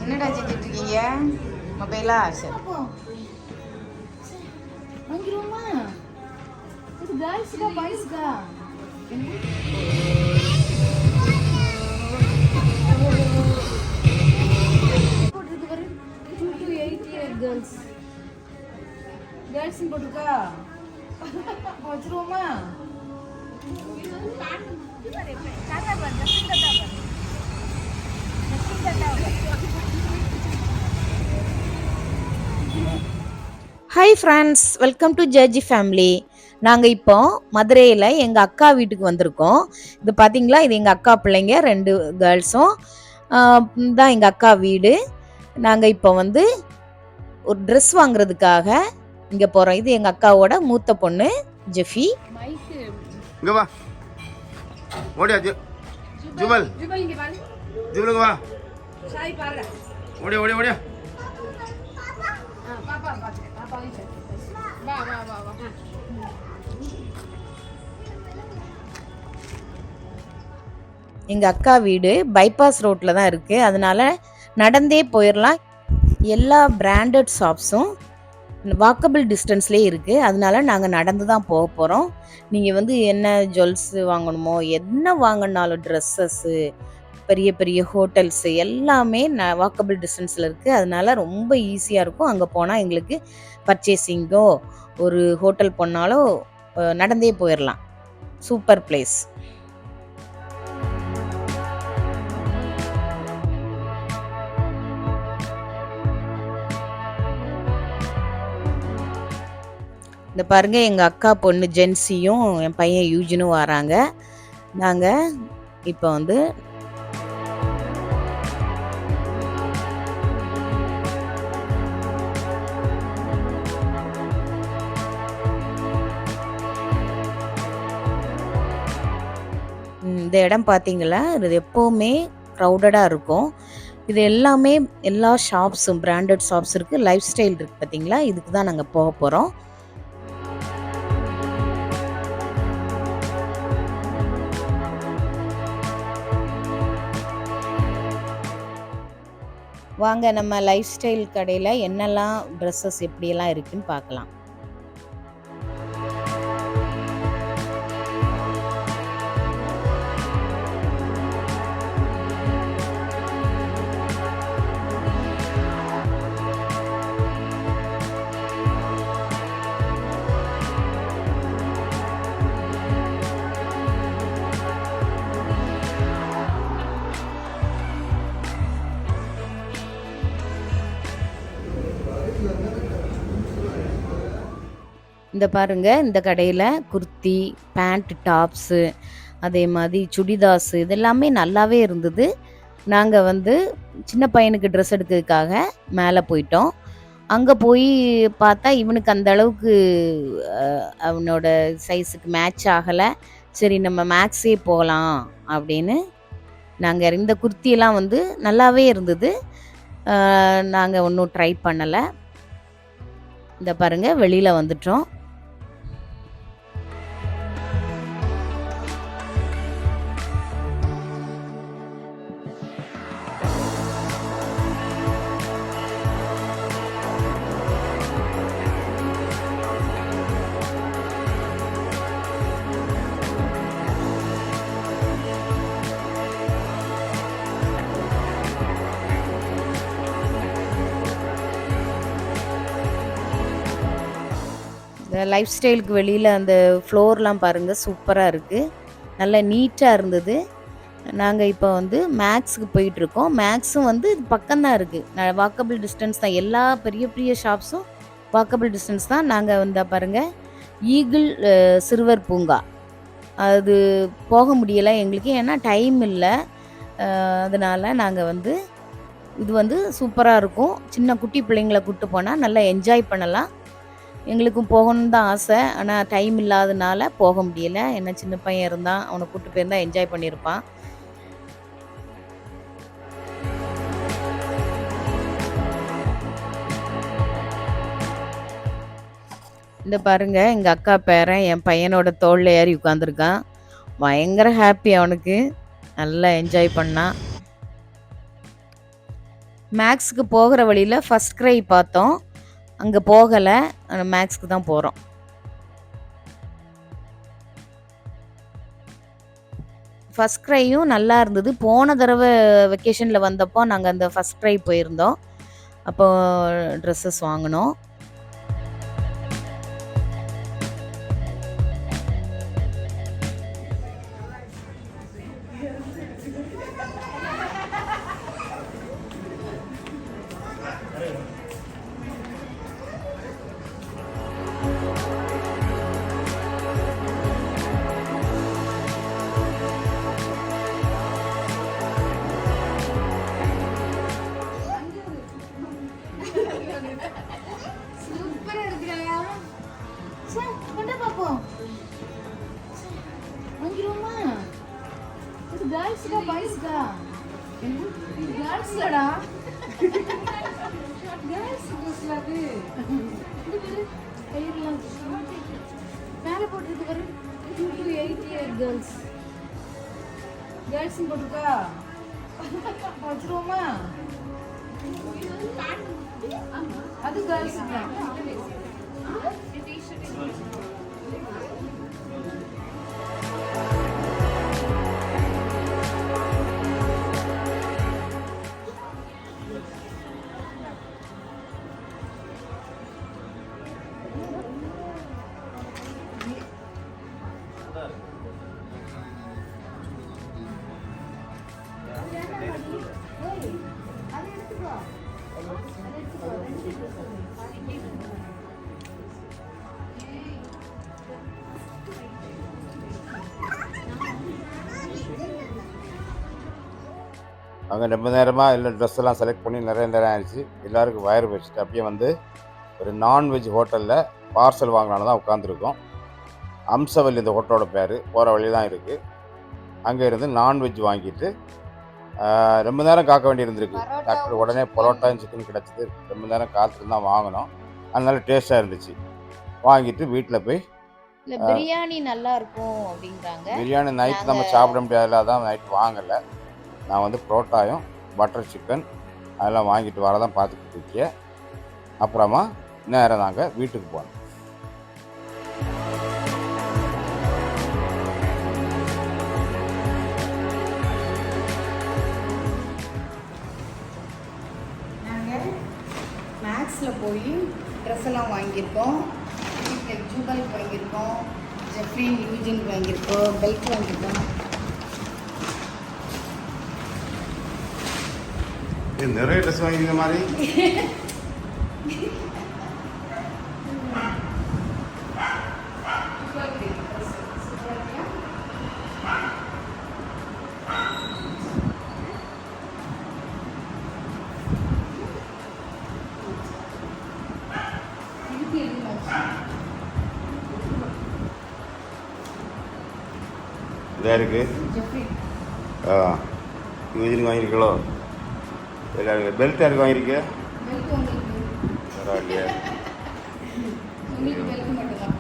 என்னடா செஞ்சுட்டு இருக்கீங்க? மொபைலா? சரி. வாங்கிடுவோமா? இது கேர்ள்ஸுக்கா பாய்ஸுக்கா? போட்டுருக்கு பாரு. 2 to 8 year girls. கேர்ள்ஸ்னு போட்டுருக்கா? வச்சிருவோமா? ஹாய் ஃப்ரெண்ட்ஸ், வெல்கம் டு ஜட்ஜி ஃபேமிலி. நாங்கள் இப்போ மதுரையில் எங்கள் அக்கா வீட்டுக்கு வந்திருக்கோம். இது பார்த்தீங்களா, இது எங்கள் அக்கா பிள்ளைங்க 2 கேர்ள்ஸும் தான் எங்கள் அக்கா வீடு. நாங்கள் இப்போ வந்து ஒரு ட்ரெஸ் வாங்குறதுக்காக இங்கே போகிறோம். இது எங்கள் அக்காவோட மூத்த பொண்ணு ஜெஃபி. இங்க வா, ஓடியா ஜுபல், ஜுபலுக்கு வா, ஓடியா ஓடியா ஓடியா. எங்கள் அக்கா வீடு பைபாஸ் ரோட்டில் தான் இருக்குது, அதனால நடந்தே போயிடலாம். எல்லா பிராண்டட் ஷாப்ஸும் வாக்கபிள் டிஸ்டன்ஸ்லேயே இருக்குது, அதனால நாங்கள் நடந்து தான் போக போகிறோம். நீங்கள் வந்து என்ன ஜுவல்ஸு வாங்கணுமோ, என்ன வாங்கினாலும் ட்ரெஸ்ஸஸ்ஸு, பெரிய பெரிய ஹோட்டல்ஸு எல்லாமே வாக்கபிள் டிஸ்டன்ஸில் இருக்குது. அதனால ரொம்ப ஈஸியாக இருக்கும். அங்கே போனால் எங்களுக்கு பர்ச்சேசிங்கோ ஒரு ஹோட்டல் போனாலோ நடந்தே போயிடலாம். Super place. இந்த பாருங்க, எங்கள் அக்கா பொண்ணு ஜென்சியும் என் பையன் யூஜினும் வராங்க. நாங்கள் இப்போ வந்து இந்த இடம் பார்த்தீங்களா, இது எப்போவுமே க்ரௌடடாக இருக்கும். இது எல்லாமே எல்லா ஷாப்ஸும் பிராண்டட் ஷாப்ஸ் இருக்குது, லைஃப் ஸ்டைல் இருக்குது. பார்த்தீங்களா, இதுக்கு தான் நாங்கள் போக போகிறோம். வாங்க, நம்ம லைஃப் ஸ்டைல் கடையில் என்னெல்லாம் ட்ரெஸ்ஸஸ் எப்படியெல்லாம் இருக்குன்னு பார்க்கலாம். இந்த பாருங்க, இந்த கடையில் குர்த்தி, பேண்ட், டாப்ஸு, அதே மாதிரி சுடிதாஸு இதெல்லாமே நல்லாவே இருந்தது. நாங்கள் வந்து சின்ன பையனுக்கு ட்ரெஸ் எடுக்கிறதுக்காக மேலே போயிட்டோம். அங்கே போய் பார்த்தா இவனுக்கு அந்த அளவுக்கு அவனோட சைஸுக்கு மேட்ச் ஆகலை. சரி, நம்ம மேக்ஸே போகலாம் அப்படின்னு நாங்கள் இந்த குர்த்தியெல்லாம் வந்து நல்லாவே இருந்தது. நாங்கள் ஒன்றும் ட்ரை பண்ணலை. இந்த பாருங்கள், வெளியில் வந்துட்டோம். லைஃப் ஸ்டைலுக்கு வெளியில் அந்த ஃப்ளோர்லாம் பாருங்கள், சூப்பராக இருக்குது, நல்ல நீட்டாக இருந்தது. நாங்கள் இப்போ வந்து மேக்ஸுக்கு போயிட்டுருக்கோம். மேக்ஸும் வந்து இது பக்கம்தான் இருக்குது, வாக்கபிள் டிஸ்டன்ஸ் தான். எல்லா பெரிய பெரிய ஷாப்ஸும் வாக்கபிள் டிஸ்டன்ஸ் தான். நாங்கள் வந்து பாருங்கள், ஈகிள் சிறுவர் பூங்கா, அது போக முடியலை எங்களுக்கு, ஏன்னா டைம் இல்லை. அதனால் நாங்கள் வந்து இது வந்து சூப்பராக இருக்கும். சின்ன குட்டி பிள்ளைங்களை கூப்பிட்டு போனால் நல்லா என்ஜாய் பண்ணலாம். எங்களுக்கும் போகணுன்னு தான் ஆசை, ஆனால் டைம் இல்லாதனால போக முடியலை. என்ன சின்ன பையன் இருந்தான், அவனை கூப்பிட்டு போயிருந்தா என்ஜாய் பண்ணியிருப்பான். இந்த பாருங்க, எங்கள் அக்கா பேரன் என் பையனோட தோளில் ஏறி உட்காந்துருக்கான். பயங்கர ஹாப்பி அவனுக்கு, நல்லா என்ஜாய் பண்ணான். மேக்ஸுக்கு போகிற வழியில் ஃபர்ஸ்ட் க்ரை பார்த்தோம். அங்கே போகலை, மேக்ஸுக்கு தான் போகிறோம். ஃபர்ஸ்ட் க்ரையும் நல்லா இருந்தது. போன தடவை வெக்கேஷனில் வந்தப்போ நாங்கள் அந்த ஃபர்ஸ்ட் க்ரை போயிருந்தோம். அப்போ ட்ரெஸ்ஸஸ் வாங்கினோம். சூப்பரா இருக்குடா. சே, கொண்டா பாப்போம். வாங்கிருவோமா? இது கேர்ள்ஸ்டா பாய்ஸ்டா? இது கேர்ள்ஸ்லடா. கேர்ள்ஸ் ட்ரெஸ்ல அது. இது பாரு, கையெல்லாம் மேல போட்டுருக்கு பாரு. 2 to 8 year girls. கேர்ள்ஸ் போட்டுருக்கா? வச்சிருவோமா? அது கேர்ள்ஸ் தான். அங்கே ரொம்ப நேரமாக இல்லை ட்ரெஸ் எல்லாம் செலக்ட் பண்ணி நிறைய நேரம் ஆயிடுச்சு. எல்லாருக்கும் வயிறு வச்சுட்டு அப்படியே வந்து ஒரு நான்வெஜ் ஹோட்டலில் பார்சல் வாங்கலான்னு தான் உட்காந்துருக்கோம். அம்சவல்லி இந்த ஹோட்டலோட பேர். போகிற வழி தான் இருக்குது. அங்கே இருந்து நான்வெஜ் வாங்கிட்டு ரொம்ப நேரம் காக்க வேண்டியிருந்திருக்கு. டாக்டர் உடனே பரோட்டாயும் சிக்கன் கிடச்சிது. ரொம்ப நேரம் காத்துட்டு தான் வாங்கினோம். அதனால டேஸ்ட்டாக இருந்துச்சு. வாங்கிட்டு வீட்டில் போய் இல்லை பிரியாணி நல்லா இருக்கும் அப்படிங்கிறாங்க. பிரியாணி நைட்டு நம்ம சாப்பிட முடியாதுல, அதான் நைட்டு வாங்கலை. நான் வந்து புரோட்டாயும் பட்டர் சிக்கன் அதெல்லாம் வாங்கிட்டு வரதான் பார்த்துக்கிட்டு இருக்கேன். அப்புறமா நேரம் நாங்கள் வீட்டுக்கு போனோம். நாங்கள் மேக்ஸில் போய் ட்ரெஸ் எல்லாம் வாங்கியிருக்கோம். ஜூபலுக்கு வாங்கியிருக்கோம், ஜெஃப்ரின் யூஜினுக்கு வாங்கியிருக்கோம், பெல்ட் வாங்கியிருக்கோம். நிறைய ட்ரெஸ் வாங்கிக்கிற மாதிரி இதாக இருக்குது. யூஜினுக்கு வாங்கியிருக்கீங்களோ? எல்லாருக்கும் பெல்ட் யாருக்கு வாங்கியிருக்கேன்? பெல்ட் உங்களுக்கு பரவாயில்லையா? உங்களுக்கு பெல்ட் மட்டும்தான்.